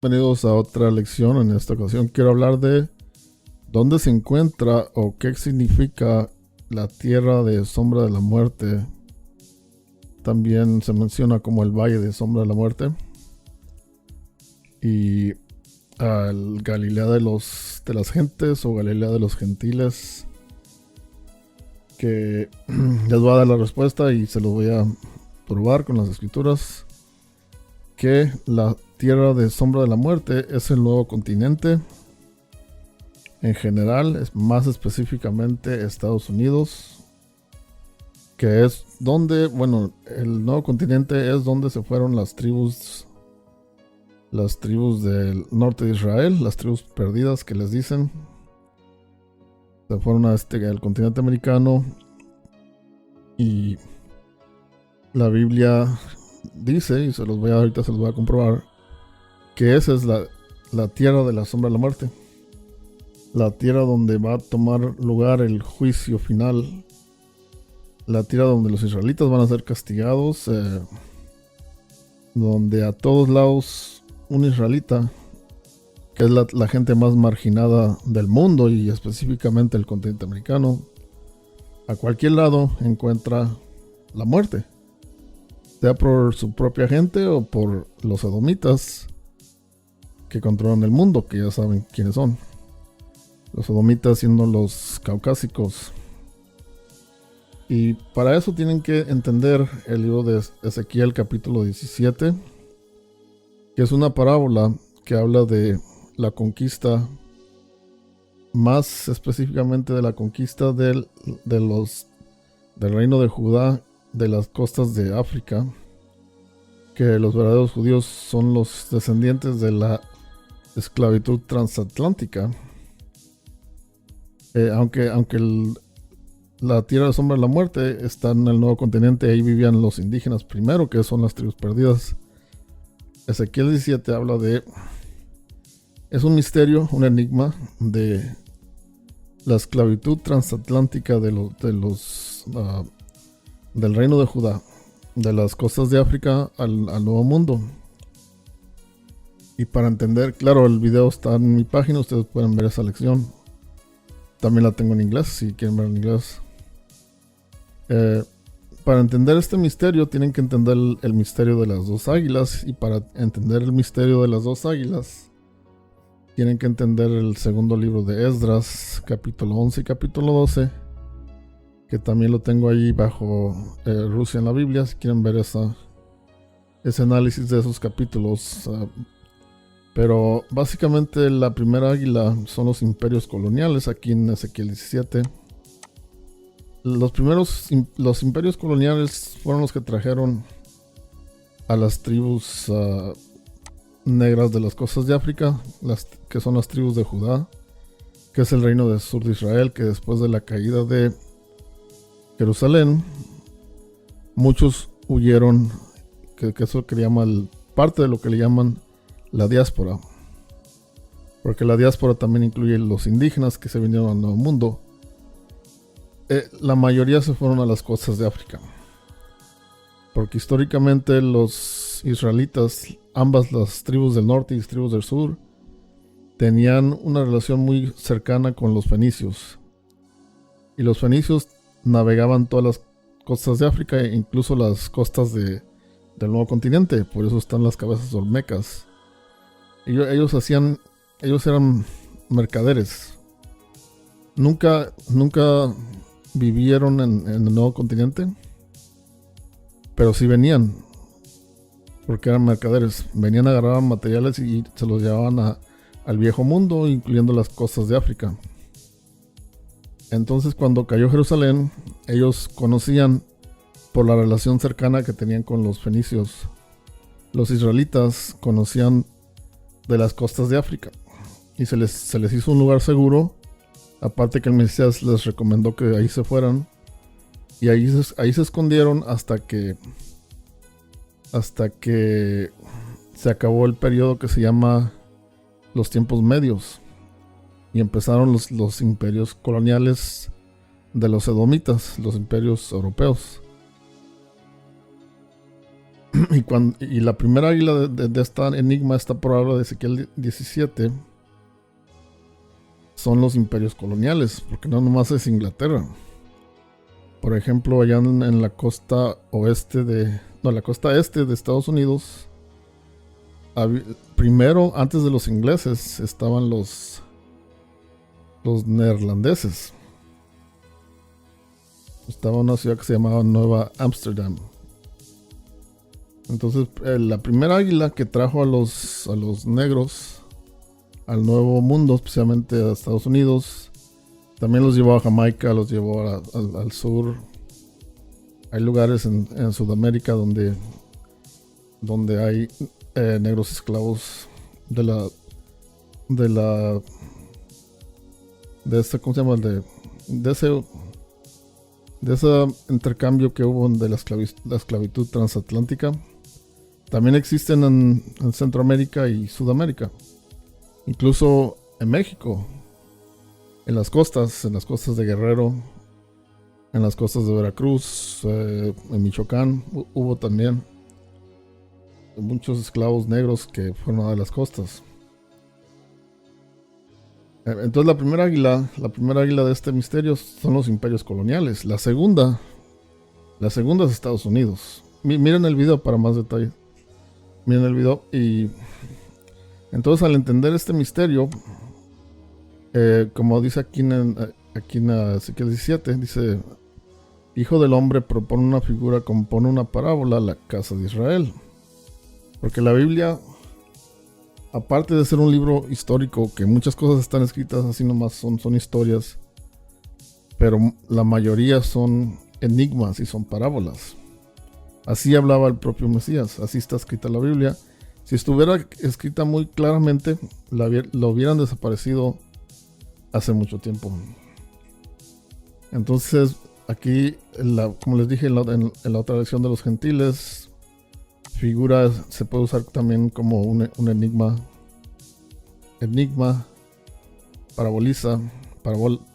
Bienvenidos a otra lección. En esta ocasión quiero hablar de dónde se encuentra o qué significa la tierra de sombra de la muerte. También se menciona como el valle de sombra de la muerte. Y al Galilea de las gentes o Galilea de los gentiles, que les voy a dar la respuesta y se lo voy a probar con las escrituras, que la tierra de sombra de la muerte es el nuevo continente en general, es más específicamente Estados Unidos, que es donde, el nuevo continente es donde se fueron las tribus del norte de Israel, las tribus perdidas que les dicen. Se fueron al continente americano, y la Biblia dice, y ahorita se los voy a comprobar, que esa es la tierra de la sombra de la muerte, la tierra donde va a tomar lugar el juicio final, la tierra donde los israelitas van a ser castigados, donde a todos lados un israelita, que es la gente más marginada del mundo y específicamente el continente americano, a cualquier lado encuentra la muerte, sea por su propia gente o por los edomitas que controlan el mundo, que ya saben quiénes son. Los edomitas siendo los caucásicos. Y para eso tienen que entender el libro de Ezequiel capítulo 17, que es una parábola que habla de la conquista, más específicamente de la conquista del reino de Judá, de las costas de África, que los verdaderos judíos son los descendientes de la esclavitud transatlántica. Aunque la tierra de sombra de la muerte está en el nuevo continente, ahí vivían los indígenas primero, que son las tribus perdidas. Ezequiel 17 habla es un misterio, un enigma de la esclavitud transatlántica del reino de Judá, de las costas de África al Nuevo Mundo. Y para entender, claro, el video está en mi página, ustedes pueden ver esa lección. También la tengo en inglés, si quieren ver en inglés. Para entender este misterio, tienen que entender el misterio de las dos águilas. Y para entender el misterio de las dos águilas, tienen que entender el segundo libro de Esdras, capítulo 11 y capítulo 12, que también lo tengo ahí bajo Rusia en la Biblia, si quieren ver ese análisis de esos capítulos. Pero básicamente la primera águila son los imperios coloniales, aquí en Ezequiel 17. Los imperios coloniales fueron los que trajeron a las tribus negras de las costas de África, que son las tribus de Judá, que es el reino del sur de Israel, que después de la caída de Jerusalén, muchos huyeron, que eso que llaman parte de lo que le llaman la diáspora, porque la diáspora también incluye los indígenas que se vinieron al Nuevo Mundo. La mayoría se fueron a las costas de África, porque históricamente los israelitas, ambas las tribus del norte y las tribus del sur, tenían una relación muy cercana con los fenicios, y los fenicios navegaban todas las costas de África e incluso las costas del nuevo continente. Por eso están las cabezas olmecas. Ellos eran mercaderes. Nunca vivieron en el nuevo continente, pero sí venían, porque eran mercaderes. Venían, agarraban materiales y se los llevaban al viejo mundo, incluyendo las costas de África. Entonces, cuando cayó Jerusalén, ellos conocían, por la relación cercana que tenían con los fenicios, los israelitas conocían de las costas de África, y se les hizo un lugar seguro. Aparte que el Mesías les recomendó que ahí se fueran, y ahí se escondieron hasta que se acabó el periodo que se llama los tiempos medios, y empezaron los imperios coloniales de los edomitas, los imperios europeos. Y la primera águila de esta enigma, esta parábola de Ezequiel 17, son los imperios coloniales, porque no nomás es Inglaterra. Por ejemplo, allá en la costa la costa este de Estados Unidos, primero, antes de los ingleses, estaban los neerlandeses. Estaba una ciudad que se llamaba Nueva Ámsterdam. Entonces, la primera águila que trajo a los negros al Nuevo Mundo, especialmente a Estados Unidos, también los llevó a Jamaica, los llevó al sur. Hay lugares en Sudamérica donde hay negros esclavos de ese, ¿cómo se llama? De ese intercambio que hubo de la esclavitud transatlántica. También existen en Centroamérica y Sudamérica, incluso en México, en las costas de Guerrero, en las costas de Veracruz, en Michoacán, hubo también muchos esclavos negros que fueron a las costas. Entonces la primera águila de este misterio son los imperios coloniales. La segunda es Estados Unidos. Miren el video para más detalles. Miren el video. Y entonces, al entender este misterio, como dice aquí en Ezequiel 17, dice: Hijo del hombre, propone una figura, compone una parábola a la casa de Israel. Porque la Biblia, aparte de ser un libro histórico, que muchas cosas están escritas así nomás, son historias, pero la mayoría son enigmas y son parábolas. Así hablaba el propio Mesías, así está escrita la Biblia. Si estuviera escrita muy claramente, lo hubieran desaparecido hace mucho tiempo. Entonces, aquí, como les dije en la otra lección de los gentiles, figuras se puede usar también como un enigma,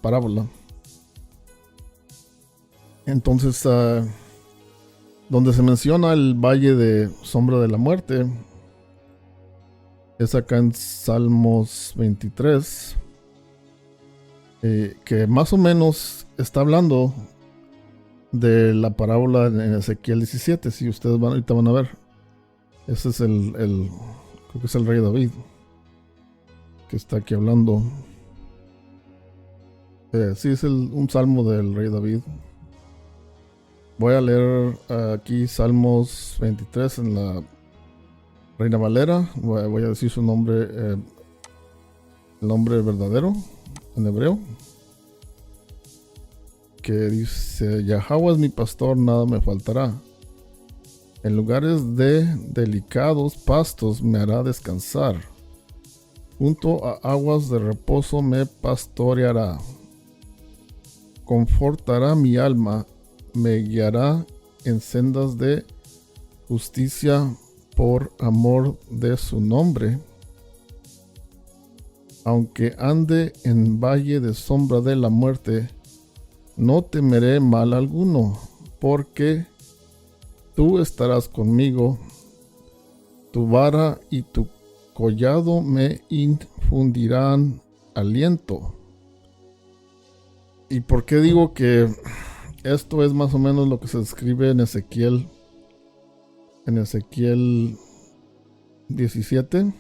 parábola. Entonces, donde se menciona el valle de sombra de la muerte es acá en Salmos 23, que más o menos está hablando de la parábola en Ezequiel 17. Si ustedes ahorita van a ver, ese es creo que es el rey David que está aquí hablando. Sí, es un salmo del rey David. Voy a leer aquí Salmos 23 en la Reina Valera. Voy a decir su nombre, el nombre verdadero en hebreo, que dice: Yahweh es mi pastor, nada me faltará. En lugares de delicados pastos me hará descansar. Junto a aguas de reposo me pastoreará. Confortará mi alma, me guiará en sendas de justicia por amor de su nombre. Aunque ande en valle de sombra de la muerte, no temeré mal alguno, porque tú estarás conmigo. Tu vara y tu collado me infundirán aliento. ¿Y por qué digo que esto es más o menos lo que se describe en Ezequiel 17?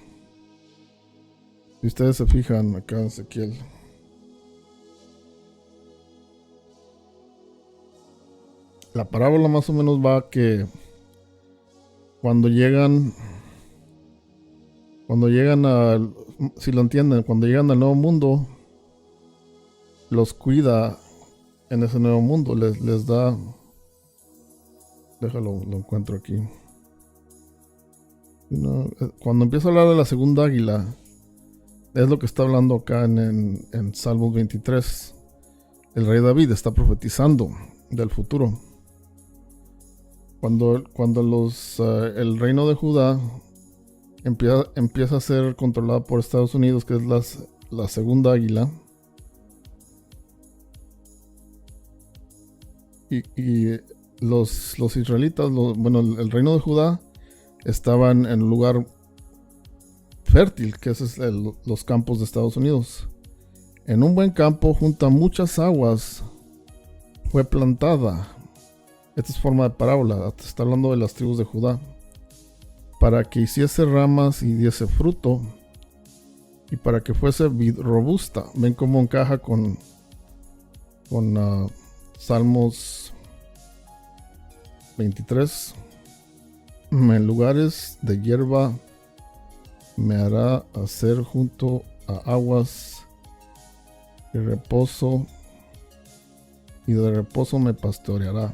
Si ustedes se fijan acá en Ezequiel, la parábola más o menos va que cuando llegan si lo entienden, cuando llegan al nuevo mundo, los cuida en ese nuevo mundo, les da, déjalo, lo encuentro aquí. Cuando empieza a hablar de la segunda águila, es lo que está hablando acá en Salmos 23. El rey David está profetizando del futuro. Cuando el reino de Judá empieza a ser controlado por Estados Unidos, que es la segunda águila, y los israelitas, bueno, el reino de Judá estaban en un lugar fértil, que es los campos de Estados Unidos. En un buen campo, junto a muchas aguas, fue plantada. Esta es forma de parábola, está hablando de las tribus de Judá, para que hiciese ramas y diese fruto, y para que fuese robusta. Ven cómo encaja con Salmos 23. En lugares de hierba me hará hacer junto a aguas de reposo, y de reposo me pastoreará.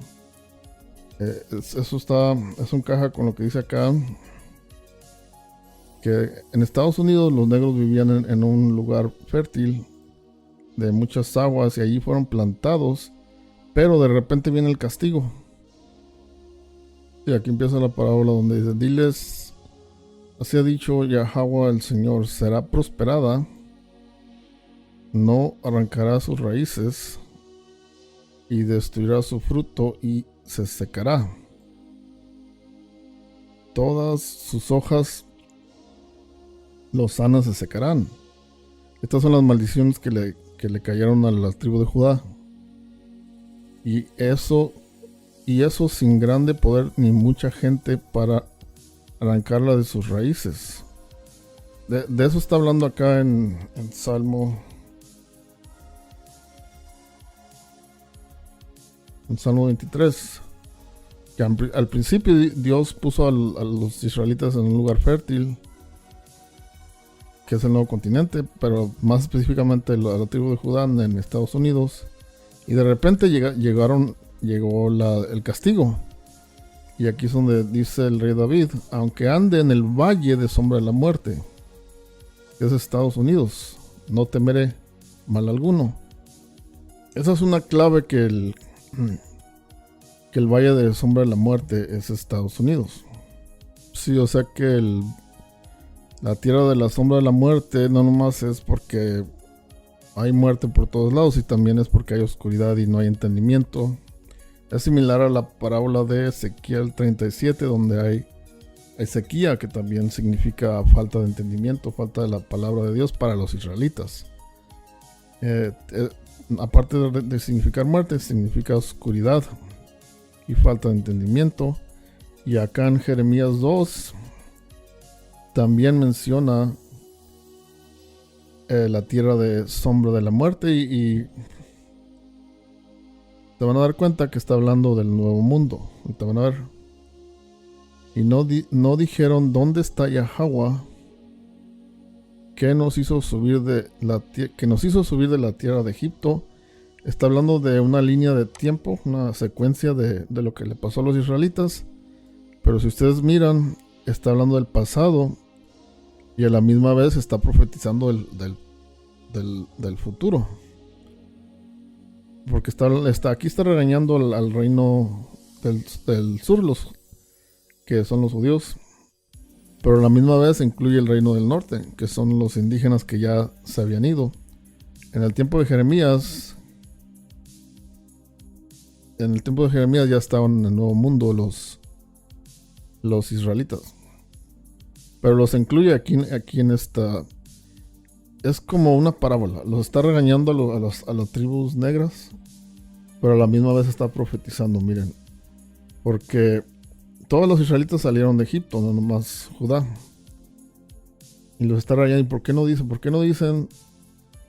Eso encaja con lo que dice acá, que en Estados Unidos los negros vivían en un lugar fértil de muchas aguas, y allí fueron plantados, pero de repente viene el castigo. Y aquí empieza la parábola donde dice: diles, así ha dicho Yahweh el Señor, será prosperada, no arrancará sus raíces, y destruirá su fruto, y se secará. Todas sus hojas lozanas se secarán. Estas son las maldiciones que le cayeron a la tribu de Judá. Y eso sin grande poder ni mucha gente para arrancarla de sus raíces. De eso está hablando acá en Salmo 23. Que al principio Dios puso a los israelitas en un lugar fértil, que es el nuevo continente, pero más específicamente a la tribu de Judá en Estados Unidos. Y de repente llegó el castigo. Y aquí es donde dice el rey David: aunque ande en el valle de sombra de la muerte, que es Estados Unidos, no temeré mal alguno. Esa es una clave, que el valle de sombra de la muerte es Estados Unidos. Sí, o sea que la tierra de la sombra de la muerte no nomás es porque hay muerte por todos lados, y también es porque hay oscuridad y no hay entendimiento. Es similar a la parábola de Ezequiel 37, donde hay sequía, que también significa falta de entendimiento, falta de la palabra de Dios para los israelitas. Aparte de significar muerte, significa oscuridad y falta de entendimiento. Y acá en Jeremías 2 también menciona la tierra de sombra de la muerte, y te van a dar cuenta que está hablando del nuevo mundo. Y te van a ver. Y no dijeron: ¿dónde está Yahweh, que nos hizo subir de la tierra de Egipto? Está hablando de una línea de tiempo, una secuencia de lo que le pasó a los israelitas. Pero si ustedes miran, está hablando del pasado, y a la misma vez está profetizando del futuro. Porque aquí está regañando al reino del sur, que son los judíos. Pero a la misma vez incluye el reino del norte, que son los indígenas que ya se habían ido. En el tiempo de Jeremías ya estaban en el nuevo mundo los israelitas. Pero los incluye aquí en esta. Es como una parábola. Los está regañando a las tribus negras, pero a la misma vez está profetizando. Miren, porque todos los israelitas salieron de Egipto, no nomás Judá. Y los está regañando. ¿Y por qué no dicen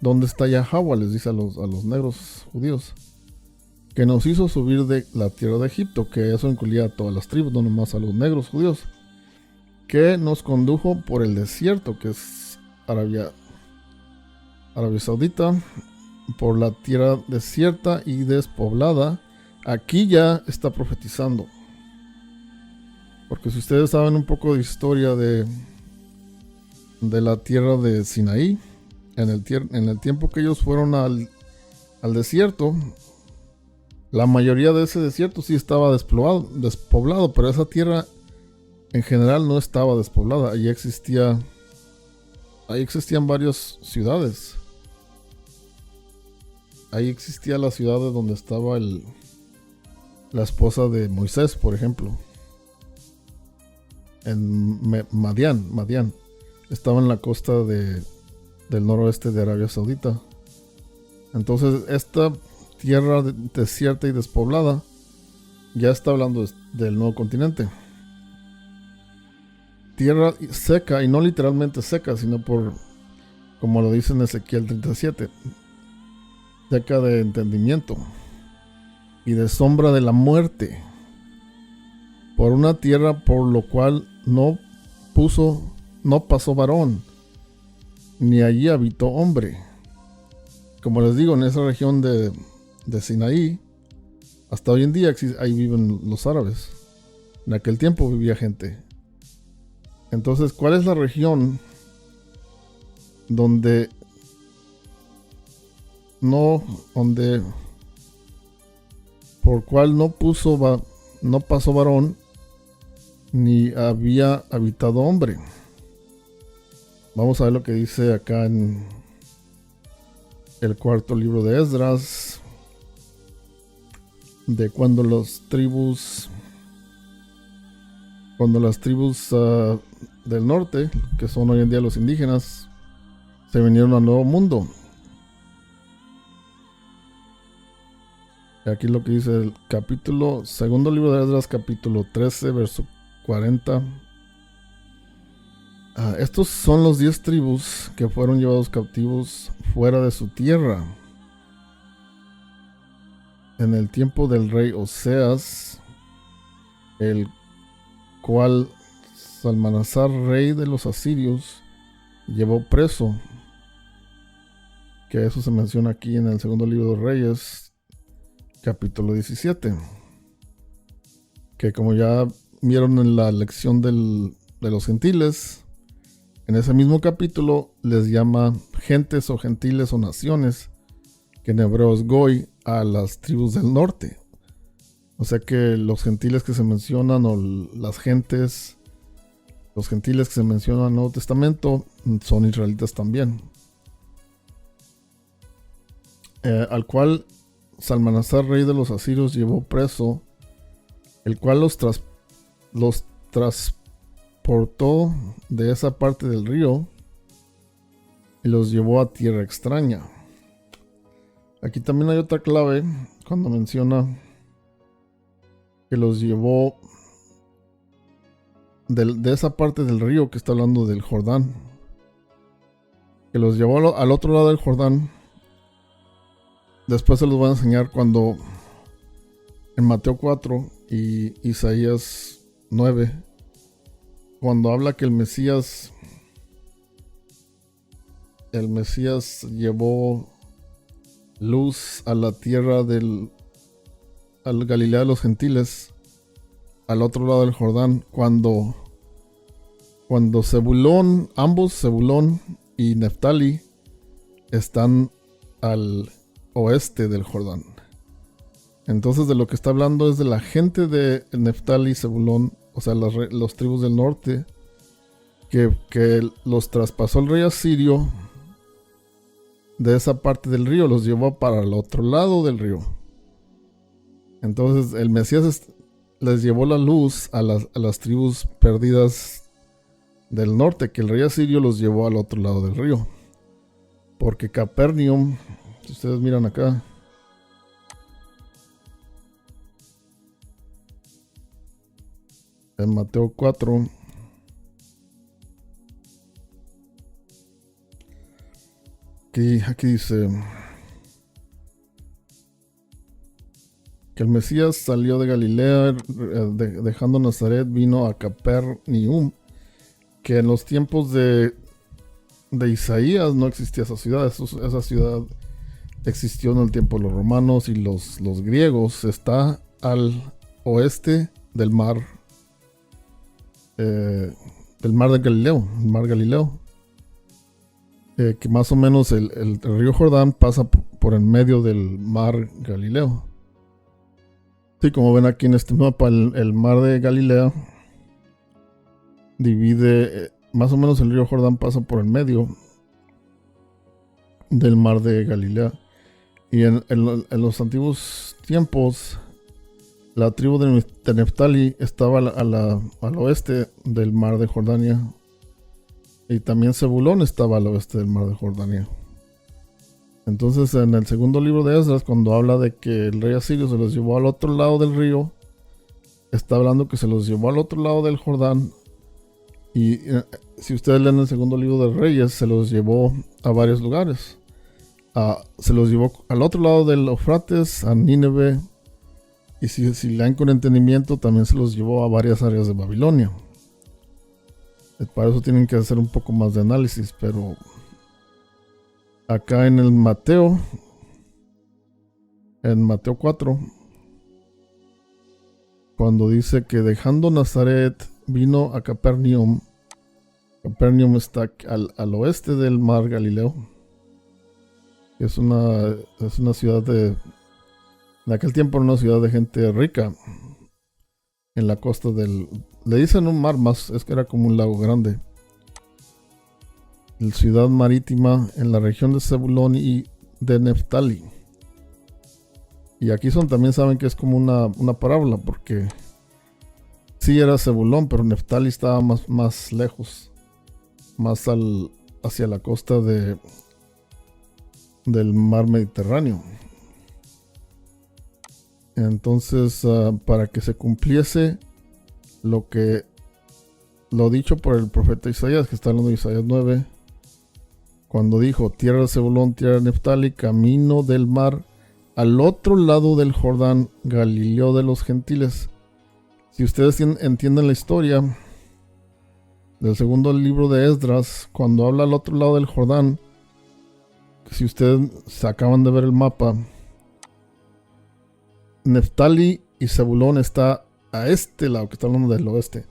dónde está Yahweh? Les dice a los negros judíos, que nos hizo subir de la tierra de Egipto, que eso incluía a todas las tribus, no nomás a los negros judíos, que nos condujo por el desierto, que es Arabia Saudita, por la tierra desierta y despoblada. Aquí ya está profetizando, porque si ustedes saben un poco de historia de la tierra de Sinaí, en el tiempo que ellos fueron al desierto, la mayoría de ese desierto sí estaba despoblado, pero esa tierra en general no estaba despoblada. Ahí existían varias ciudades. Ahí existía la ciudad de donde estaba la esposa de Moisés, por ejemplo, en Madián. Estaba en la costa del noroeste de Arabia Saudita. Entonces, esta tierra desierta y despoblada ya está hablando del nuevo continente. Tierra seca, y no literalmente seca, sino como lo dice en Ezequiel 37, seca de entendimiento y de sombra de la muerte, por una tierra por lo cual no pasó varón, ni allí habitó hombre. Como les digo, en esa región de Sinaí, hasta hoy en día ahí viven los árabes. En aquel tiempo vivía gente. Entonces, ¿cuál es la región por cual no pasó varón, ni había habitado hombre? Vamos a ver lo que dice acá en el cuarto libro de Esdras, de cuando las tribus del norte, que son hoy en día los indígenas, se vinieron al Nuevo Mundo. Aquí lo que dice el segundo libro de Esdras, capítulo 13, verso 40. Estos son los 10 tribus que fueron llevados cautivos fuera de su tierra en el tiempo del rey Oseas, el cual Salmanasar, rey de los asirios, llevó preso. Que eso se menciona aquí en el segundo libro de Reyes, capítulo 17. Que como ya vieron en la lección de los gentiles, en ese mismo capítulo les llama gentes o gentiles o naciones, que en hebreo es goy, a las tribus del norte. O sea que los gentiles que se mencionan, o los gentiles que se mencionan en el Nuevo Testamento, son israelitas también. Al cual Salmanasar, rey de los asirios, llevó preso, el cual los transportó de esa parte del río y los llevó a tierra extraña. Aquí también hay otra clave cuando menciona que los llevó de esa parte del río, que está hablando del Jordán, que los llevó al otro lado del Jordán. Después se los voy a enseñar cuando en Mateo 4 y Isaías 9, cuando habla que el Mesías llevó luz a la tierra al Galilea de los gentiles, al otro lado del Jordán, cuando ambos Zebulón y Neftali están al oeste del Jordán. Entonces, de lo que está hablando es de la gente de Neftali y Zebulón, o sea, los tribus del norte, que los traspasó el rey asirio de esa parte del río, los llevó para el otro lado del río. Entonces, el Mesías les llevó la luz a las tribus perdidas del norte, que el rey asirio los llevó al otro lado del río. Porque Capernaum, si ustedes miran acá, en Mateo 4, aquí dice que el Mesías salió de Galilea, dejando Nazaret, vino a Capernaum, que en los tiempos de Isaías no existía esa ciudad. Esa ciudad existió en el tiempo de los romanos y los griegos. Está al oeste del mar de Galileo, que más o menos el río Jordán pasa por en medio del mar Galileo. Sí, como ven aquí en este mapa, el mar de Galilea divide, más o menos el río Jordán pasa por en medio del mar de Galilea. Y en los antiguos tiempos, La tribu de Neftali estaba al oeste del mar de Jordania. Y también Zebulón estaba al oeste del mar de Jordania. Entonces, en el segundo libro de Esdras, cuando habla de que el rey asirio se los llevó al otro lado del río, está hablando que se los llevó al otro lado del Jordán. Y si ustedes leen el segundo libro de Reyes, se los llevó a varios lugares. Se los llevó al otro lado del Eufrates, a Nínive. Y si leen con entendimiento, también se los llevó a varias áreas de Babilonia. Para eso tienen que hacer un poco más de análisis, pero acá en Mateo 4, cuando dice que dejando Nazaret vino a Capernaum. Capernaum está al oeste del mar Galileo. Es una ciudad de aquel tiempo, era una ciudad de gente rica. En la costa le dicen un mar más, es que era como un lago grande. La ciudad marítima en la región de Zebulón y de Neftali. Y aquí también saben que es como una parábola, porque sí era Zebulón, pero Neftali estaba más lejos, más hacia la costa del mar Mediterráneo. Entonces, para que se cumpliese lo dicho por el profeta Isaías, que está hablando de Isaías 9, cuando dijo: tierra de Zebulón, tierra de Neftali, camino del mar, al otro lado del Jordán, Galileo de los gentiles. Si ustedes entienden la historia del segundo libro de Esdras, cuando habla al otro lado del Jordán, si ustedes se acaban de ver el mapa, Neftali y Zebulón está a este lado, que está hablando del oeste.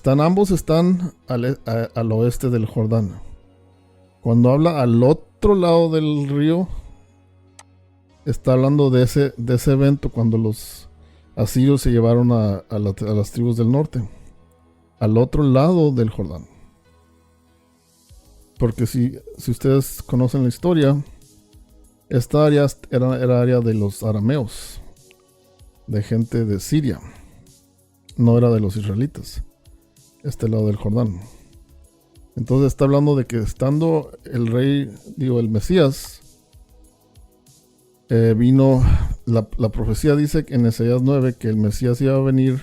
Ambos están al oeste del Jordán. Cuando habla al otro lado del río, está hablando de ese evento cuando los asirios se llevaron a las tribus del norte, al otro lado del Jordán. Porque si ustedes conocen la historia, esta área era área de los arameos, de gente de Siria, no era de los israelitas, este lado del Jordán. Entonces está hablando de que estando el Mesías, vino, la profecía dice en Isaías 9 que el Mesías iba a venir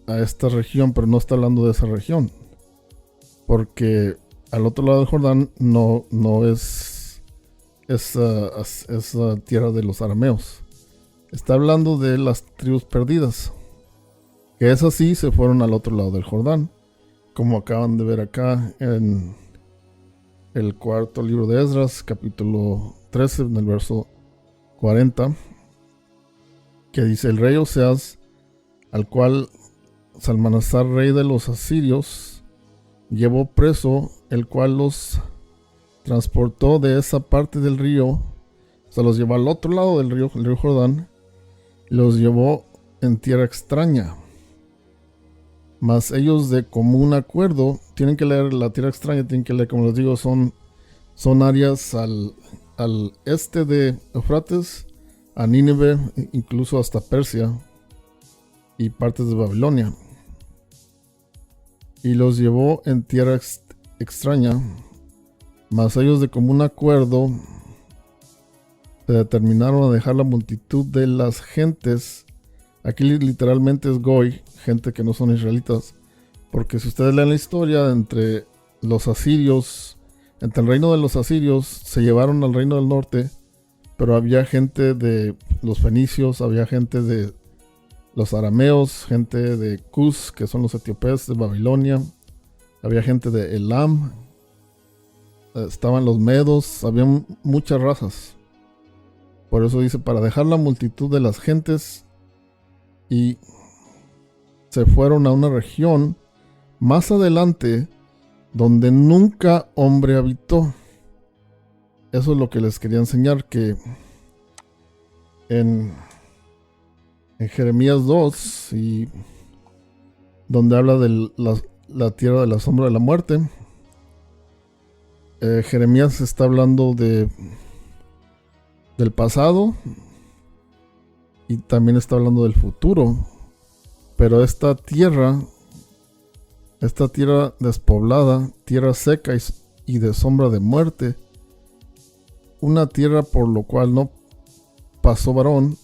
a esta región, pero no está hablando de esa región, porque al otro lado del Jordán no es tierra de los arameos. Está hablando de las tribus perdidas, que esas sí se fueron al otro lado del Jordán, como acaban de ver acá en el cuarto libro de Esdras, capítulo 13, en el verso 40, que dice: el rey Oseas, al cual Salmanasar, rey de los asirios, llevó preso, el cual los transportó de esa parte del río, se los llevó al otro lado del río, el río Jordán, los llevó en tierra extraña. Mas ellos, de común acuerdo, tienen que leer la tierra extraña, tienen que leer, como les digo, son áreas al este de Eufrates, a Nínive, incluso hasta Persia y partes de Babilonia. Y los llevó en tierra extraña, mas ellos, de común acuerdo, se determinaron a dejar la multitud de las gentes. Aquí literalmente es Goy, gente que no son israelitas, porque si ustedes leen la historia, entre los asirios, entre el reino de los asirios, se llevaron al reino del norte, pero había gente de los fenicios, había gente de los arameos, gente de Cus, que son los etíopes de Babilonia, había gente de Elam, estaban los medos, había muchas razas. Por eso dice: para dejar la multitud de las gentes, y se fueron a una región más adelante donde nunca hombre habitó. Eso es lo que les quería enseñar, que en Jeremías 2, y donde habla de la tierra de la sombra de la muerte, Jeremías está hablando del pasado, y también está hablando del futuro. Pero esta tierra despoblada, tierra seca y de sombra de muerte, una tierra por lo cual no pasó varón,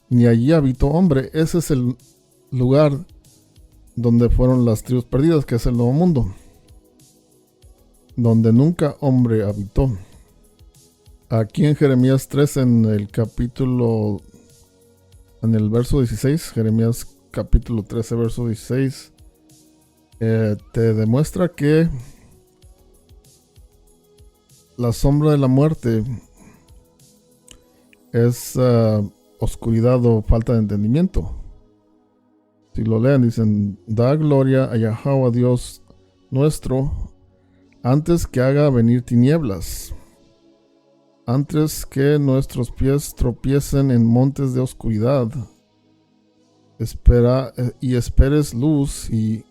ni allí habitó hombre. Ese es el lugar donde fueron las tribus perdidas, que es el Nuevo Mundo, donde nunca hombre habitó. Aquí en Jeremías 3, en el verso 16, Jeremías capítulo 13, verso 16, te demuestra que la sombra de la muerte es oscuridad o falta de entendimiento. Si lo leen, dicen: da gloria a Yahweh Dios nuestro, antes que haga venir tinieblas, antes que nuestros pies tropiecen en montes de oscuridad. Esperes luz y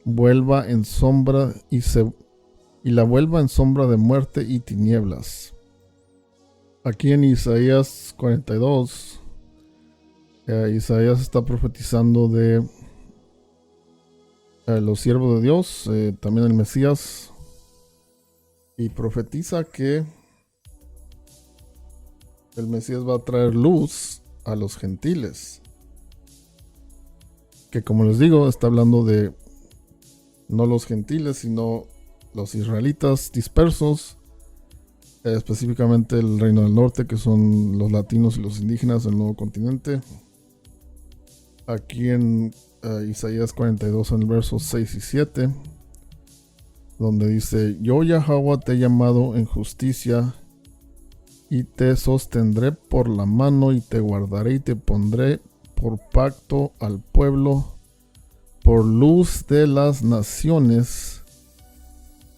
vuelva en sombra y la vuelva en sombra de muerte y tinieblas. Aquí en Isaías 42, Isaías está profetizando de los siervos de Dios, también el Mesías, y profetiza que el Mesías va a traer luz a los gentiles, que, como les digo, está hablando de no los gentiles, sino los israelitas dispersos, específicamente el reino del norte, que son los latinos y los indígenas del nuevo continente. Aquí en Isaías 42, en el versos 6 y 7, donde dice: yo, Yahweh, te he llamado en justicia y te sostendré por la mano y te guardaré y te pondré por pacto al pueblo, por luz de las naciones.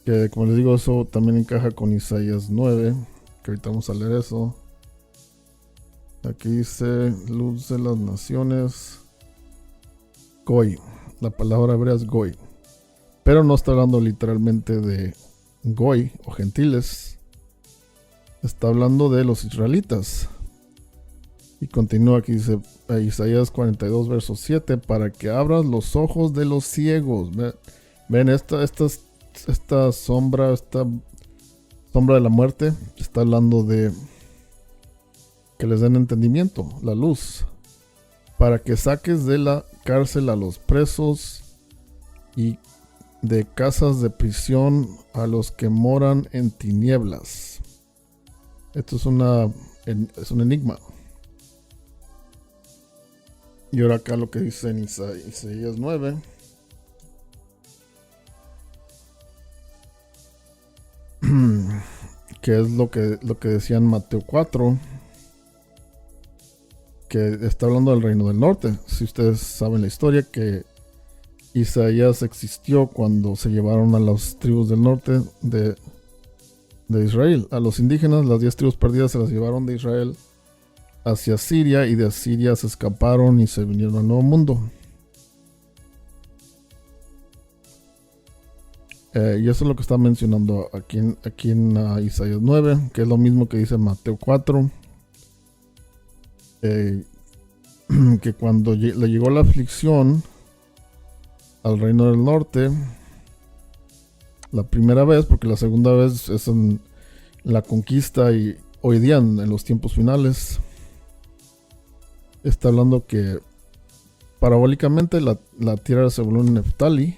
Que, como les digo, eso también encaja con Isaías 9, que ahorita vamos a leer eso. Aquí dice luz de las naciones, Goy. La palabra hebrea es Goy, pero no está hablando literalmente de Goy o gentiles, está hablando de los israelitas. Y continúa aquí, dice Isaías 42, verso 7, para que abras los ojos de los ciegos. Ven, esta sombra de la muerte está hablando de que les den entendimiento, la luz, para que saques de la cárcel a los presos y de casas de prisión a los que moran en tinieblas. Esto es un enigma. Y ahora acá lo que dice en Isaías 9. Que es lo que decía en Mateo 4, que está hablando del reino del norte. Si ustedes saben la historia, que Isaías existió cuando se llevaron a las tribus del norte de Israel, a los indígenas, las 10 tribus perdidas se las llevaron de Israel hacia Siria, y de Siria se escaparon y se vinieron al Nuevo Mundo. Y eso es lo que está mencionando aquí en Isaías 9, que es lo mismo que dice Mateo 4. Que cuando le llegó la aflicción al reino del norte, la primera vez, porque la segunda vez es en la conquista y hoy día en los tiempos finales, está hablando que parabólicamente la tierra de Zebulón y Neftali,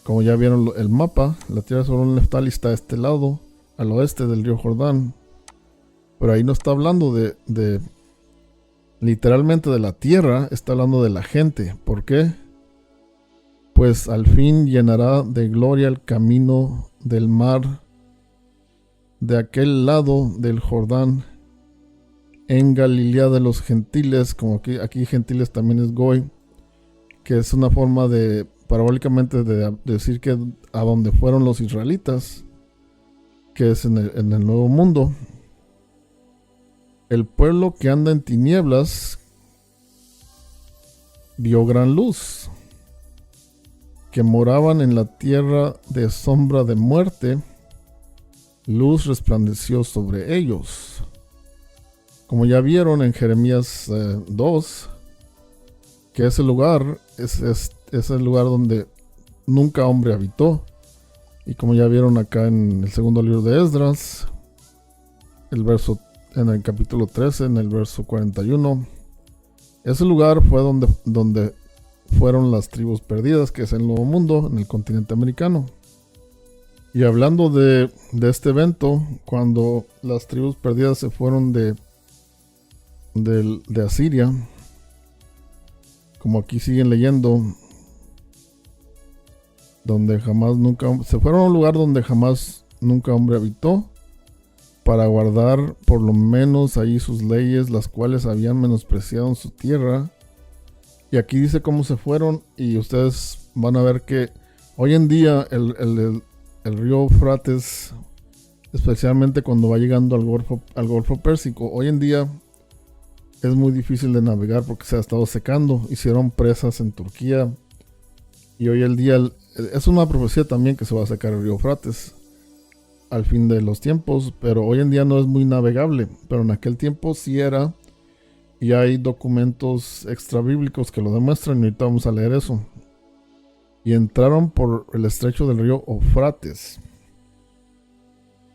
como ya vieron el mapa, la tierra de Zebulón y Neftali está a este lado, al oeste del río Jordán. Pero ahí no está hablando de literalmente de la tierra, está hablando de la gente. ¿Por qué? Pues al fin llenará de gloria el camino del mar de aquel lado del Jordán, en Galilea de los gentiles, como aquí gentiles también es Goy, que es una forma de parabólicamente de decir que a donde fueron los israelitas, que es en el Nuevo Mundo. El pueblo que anda en tinieblas vio gran luz, que moraban en la tierra de sombra de muerte, luz resplandeció sobre ellos. como ya vieron en Jeremías 2, que ese lugar es el lugar donde nunca hombre habitó. Y como ya vieron acá en el segundo libro de Esdras, en el capítulo 13, en el verso 41, ese lugar fue donde fueron las tribus perdidas, que es el Nuevo Mundo, en el continente americano. Y hablando de este evento, cuando las tribus perdidas se fueron de Asiria, como aquí siguen leyendo, se fueron a un lugar donde jamás nunca hombre habitó, para guardar por lo menos ahí sus leyes, las cuales habían menospreciado en su tierra. Y aquí dice cómo se fueron, y ustedes van a ver que hoy en día el río Eufrates, especialmente cuando va llegando al Golfo Pérsico, hoy en día es muy difícil de navegar porque se ha estado secando. Hicieron presas en Turquía, y hoy el día es una profecía también que se va a secar el río Eufrates al fin de los tiempos, pero hoy en día no es muy navegable, pero en aquel tiempo sí era, y hay documentos extrabíblicos que lo demuestran, y ahorita vamos a leer eso. Y entraron por el estrecho del río Eufrates,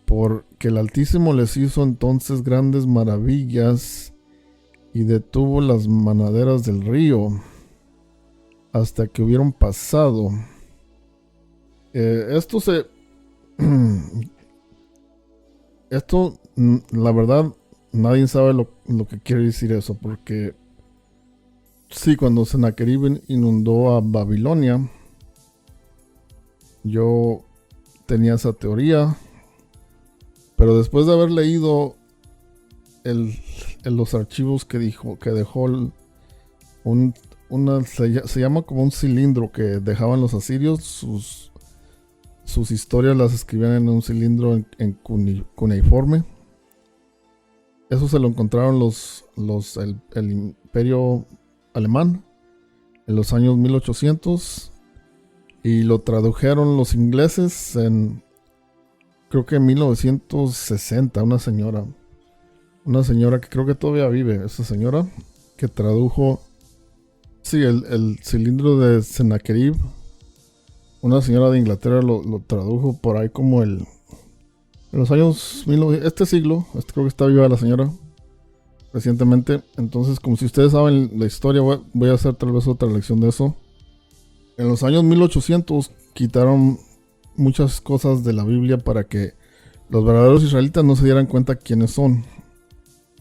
porque el Altísimo les hizo entonces grandes maravillas, y detuvo las manaderas del río hasta que hubieron pasado. Esto, la verdad, nadie sabe lo que quiere decir eso, porque sí, cuando Sennacherib inundó a Babilonia, yo tenía esa teoría, pero después de haber leído los archivos que dejó se llama como un cilindro que dejaban los asirios, sus historias las escribían en un cilindro en cuneiforme. Eso se lo encontraron el Imperio Alemán en los años 1800, y lo tradujeron los ingleses creo que en 1960. Una señora que creo que todavía vive, esa señora que tradujo, sí, el cilindro de Sennacherib. Una señora de Inglaterra lo tradujo por ahí como en los años este siglo. Creo que está viva la señora recientemente. Entonces, como si ustedes saben la historia, voy a hacer tal vez otra lección de eso. En los años 1800 quitaron muchas cosas de la Biblia para que los verdaderos israelitas no se dieran cuenta quiénes son.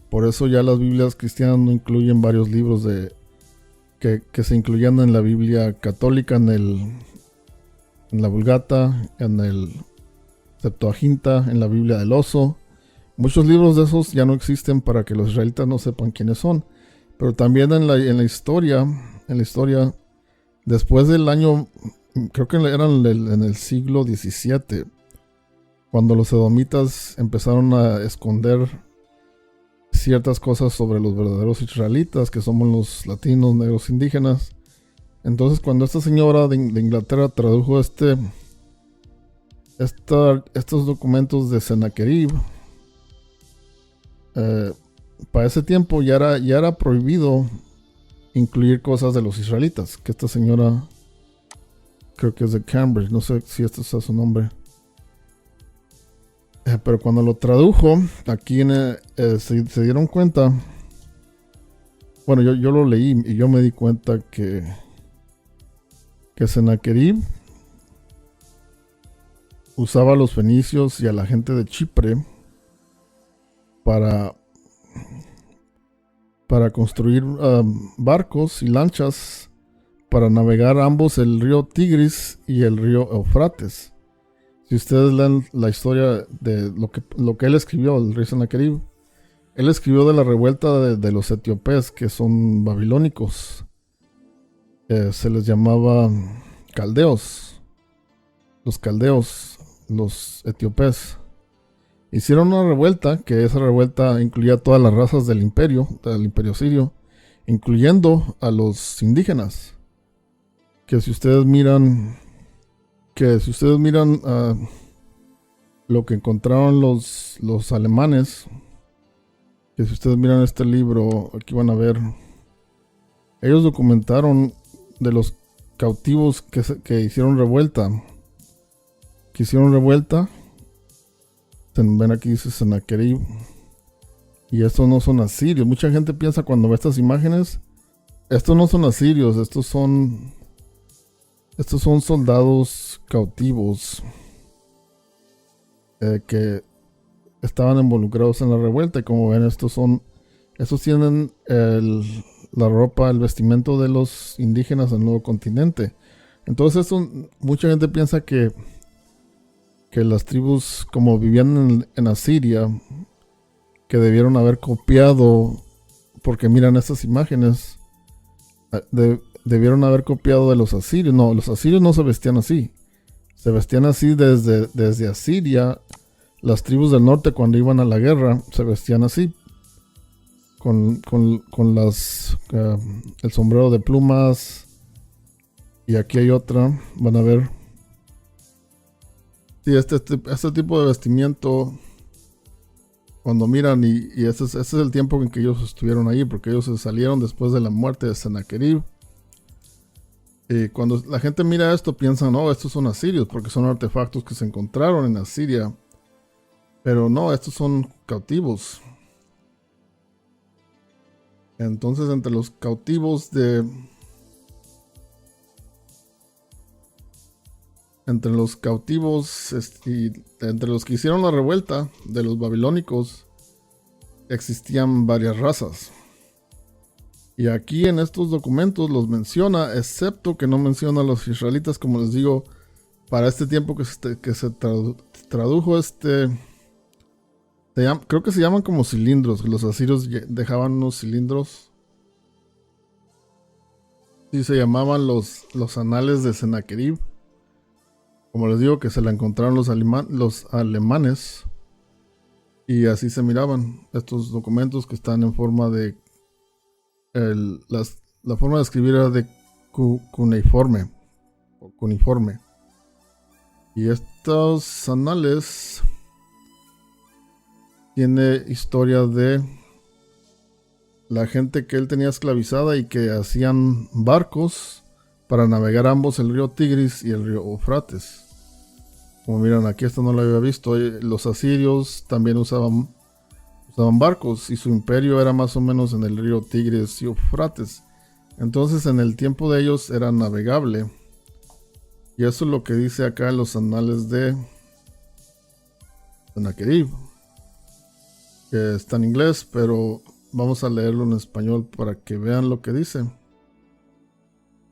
Por eso ya las Biblias cristianas no incluyen varios libros que se incluían en la Biblia católica, en la Vulgata, en el Septuaginta, en la Biblia del Oso. Muchos libros de esos ya no existen para que los israelitas no sepan quiénes son. Pero también en la historia, después del año, creo que eran en el siglo XVII, cuando los edomitas empezaron a esconder ciertas cosas sobre los verdaderos israelitas, que somos los latinos, negros, indígenas. Entonces, cuando esta señora de Inglaterra tradujo estos documentos de Sennacherib, para ese tiempo ya era prohibido incluir cosas de los israelitas, que esta señora, creo que es de Cambridge, no sé si este es su nombre. Pero cuando lo tradujo, aquí se dieron cuenta. Bueno, yo lo leí y yo me di cuenta que Sennacherib usaba a los fenicios y a la gente de Chipre para construir barcos y lanchas para navegar ambos el río Tigris y el río Eufrates. Si ustedes leen la historia de lo que él escribió, el rey Sennacherib, él escribió de la revuelta de los etíopes, que son babilónicos. Se les llamaba caldeos. Los caldeos, los etíopes, hicieron una revuelta, que esa revuelta incluía todas las razas del imperio sirio, incluyendo a los indígenas. Que si ustedes miran lo que encontraron los alemanes, Que si ustedes miran este libro, aquí van a ver, ellos documentaron de los cautivos que hicieron revuelta. Ven aquí dice Sennacherib. Y estos no son asirios. Mucha gente piensa cuando ve estas imágenes, estos no son asirios, estos son soldados cautivos que estaban involucrados en la revuelta. Y como ven, estos tienen la ropa, el vestimento de los indígenas del nuevo continente. Entonces mucha gente piensa que las tribus, como vivían en Asiria, que debieron haber copiado, porque miran estas imágenes, debieron haber copiado de los asirios. No, los asirios no se vestían así. Se vestían así desde Asiria. Las tribus del norte, cuando iban a la guerra, se vestían así, con el sombrero de plumas. Y aquí hay otra, van a ver. Sí, este tipo de vestimiento, cuando miran, y ese es el tiempo en que ellos estuvieron ahí, porque ellos se salieron después de la muerte de Sennacherib. Y cuando la gente mira esto, piensan, no, estos son asirios, porque son artefactos que se encontraron en Asiria. Pero no, estos son cautivos. Entonces, entre los cautivos entre los que hicieron la revuelta de los babilónicos, existían varias razas. Y aquí en estos documentos los menciona, excepto que no menciona a los israelitas, como les digo, para este tiempo que se tradujo creo que se llaman como cilindros. Los asirios dejaban unos cilindros. Sí, se llamaban los anales de Sennacherib. Como les digo, que se la encontraron los alemanes. Y así se miraban estos documentos, que están en forma de... la forma de escribir era de cuneiforme. O cuneiforme. Y estos anales... tiene historia de la gente que él tenía esclavizada y que hacían barcos para navegar ambos, el río Tigris y el río Eufrates. Como miran aquí, esto no lo había visto. Los asirios también usaban barcos, y su imperio era más o menos en el río Tigris y Eufrates. Entonces en el tiempo de ellos era navegable. Y eso es lo que dice acá en los anales de Sennacherib, que está en inglés, pero vamos a leerlo en español para que vean lo que dice.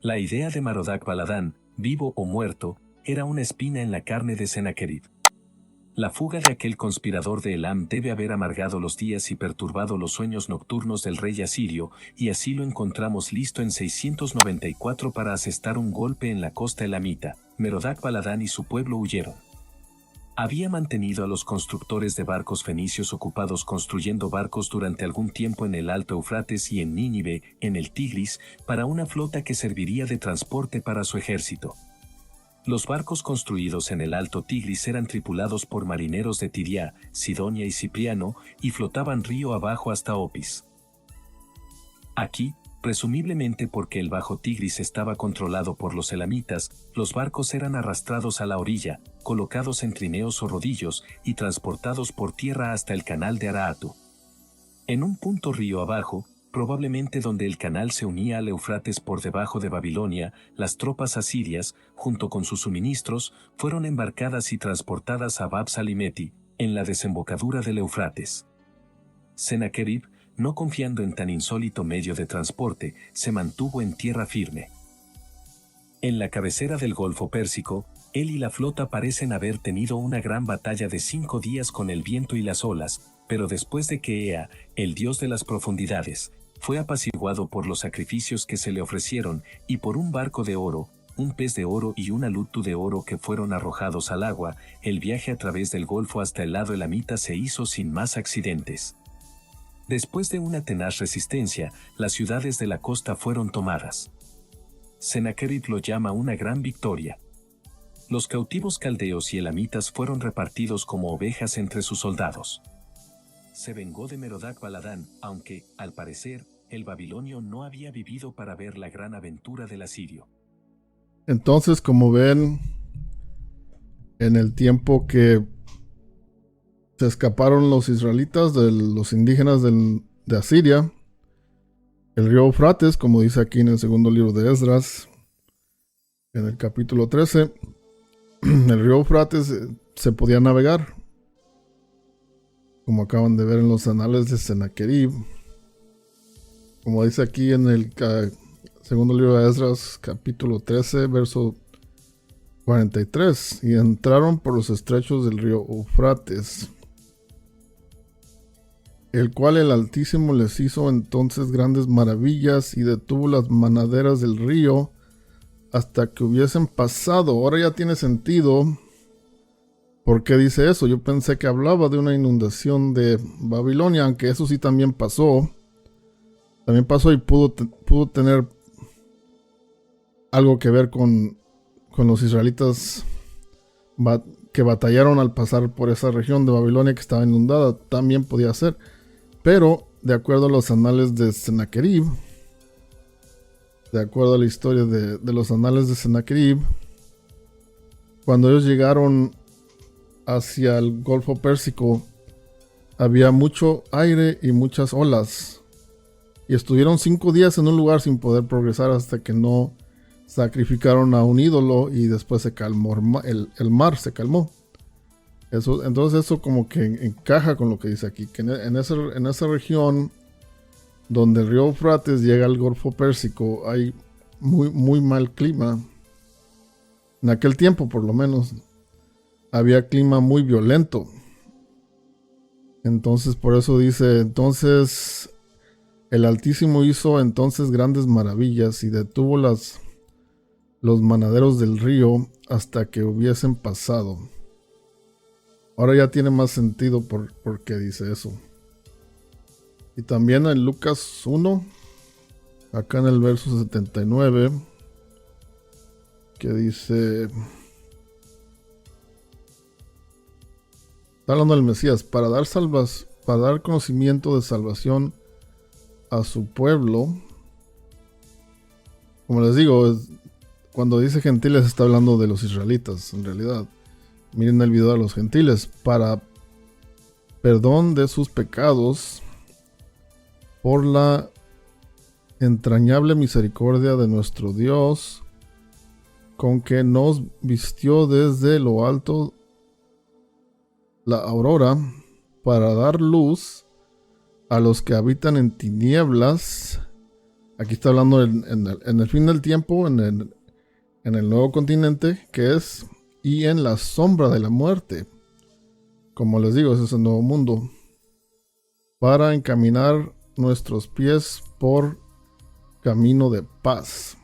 La idea de Merodach Baladán, vivo o muerto, era una espina en la carne de Sennacherib. La fuga de aquel conspirador de Elam debe haber amargado los días y perturbado los sueños nocturnos del rey asirio, y así lo encontramos listo en 694 para asestar un golpe en la costa elamita. Merodach Baladán y su pueblo huyeron. Había mantenido a los constructores de barcos fenicios ocupados construyendo barcos durante algún tiempo en el Alto Eufrates y en Nínive, en el Tigris, para una flota que serviría de transporte para su ejército. Los barcos construidos en el Alto Tigris eran tripulados por marineros de Tiria, Sidonia y Cipriano, y flotaban río abajo hasta Opis. Aquí, presumiblemente porque el Bajo Tigris estaba controlado por los elamitas, los barcos eran arrastrados a la orilla, colocados en trineos o rodillos y transportados por tierra hasta el canal de Araatu. En un punto río abajo, probablemente donde el canal se unía al Eufrates por debajo de Babilonia, las tropas asirias, junto con sus suministros, fueron embarcadas y transportadas a Bab Salimeti, en la desembocadura del Eufrates. Sennacherib, no confiando en tan insólito medio de transporte, se mantuvo en tierra firme. En la cabecera del Golfo Pérsico, él y la flota parecen haber tenido una gran batalla de 5 días con el viento y las olas, pero después de que Ea, el dios de las profundidades, fue apaciguado por los sacrificios que se le ofrecieron y por un barco de oro, un pez de oro y una lutu de oro que fueron arrojados al agua, el viaje a través del Golfo hasta el lado elamita se hizo sin más accidentes. Después de una tenaz resistencia, las ciudades de la costa fueron tomadas. Sennacherib lo llama una gran victoria. Los cautivos caldeos y elamitas fueron repartidos como ovejas entre sus soldados. se vengó de Merodach Baladán, aunque, al parecer, el babilonio no había vivido para ver la gran aventura del asirio. Entonces, como ven, en el tiempo que se escaparon los israelitas de los indígenas de Asiria, el río Eufrates, como dice aquí en el segundo libro de Esdras, en el capítulo 13, el río Eufrates se podía navegar, como acaban de ver en los anales de Sennacherib. Como dice aquí en el segundo libro de Esdras, capítulo 13, verso 43, y entraron por los estrechos del río Eufrates, el cual el Altísimo les hizo entonces grandes maravillas y detuvo las manaderas del río hasta que hubiesen pasado. Ahora ya tiene sentido por qué dice eso. Yo pensé que hablaba de una inundación de Babilonia, aunque eso sí también pasó. También pasó y pudo tener algo que ver con los israelitas que batallaron al pasar por esa región de Babilonia que estaba inundada. También podía ser. Pero, de acuerdo a los anales de Sennacherib, de acuerdo a la historia de los anales de Sennacherib, cuando ellos llegaron hacia el Golfo Pérsico, había mucho aire y muchas olas. Y estuvieron 5 días en un lugar sin poder progresar hasta que no sacrificaron a un ídolo y después se calmó, el mar se calmó. Entonces eso como que encaja con lo que dice aquí, que en esa región donde el río Eufrates llega al Golfo Pérsico hay muy, muy mal clima. En aquel tiempo por lo menos había clima muy violento. Entonces por eso dice, entonces el Altísimo hizo entonces grandes maravillas y detuvo los manaderos del río hasta que hubiesen pasado. Ahora ya tiene más sentido por qué dice eso. Y también en Lucas 1, acá en el verso 79, que dice, está hablando del Mesías, para dar conocimiento de salvación a su pueblo. Como les digo, cuando dice gentiles está hablando de los israelitas, en realidad. Miren el video de los gentiles, para perdón de sus pecados, por la entrañable misericordia de nuestro Dios, con que nos vistió desde lo alto la aurora, para dar luz a los que habitan en tinieblas. Aquí está hablando en el fin del tiempo, en el nuevo continente, que es, y en la sombra de la muerte. Como les digo, ese es el nuevo mundo. Para encaminar nuestros pies por camino de paz.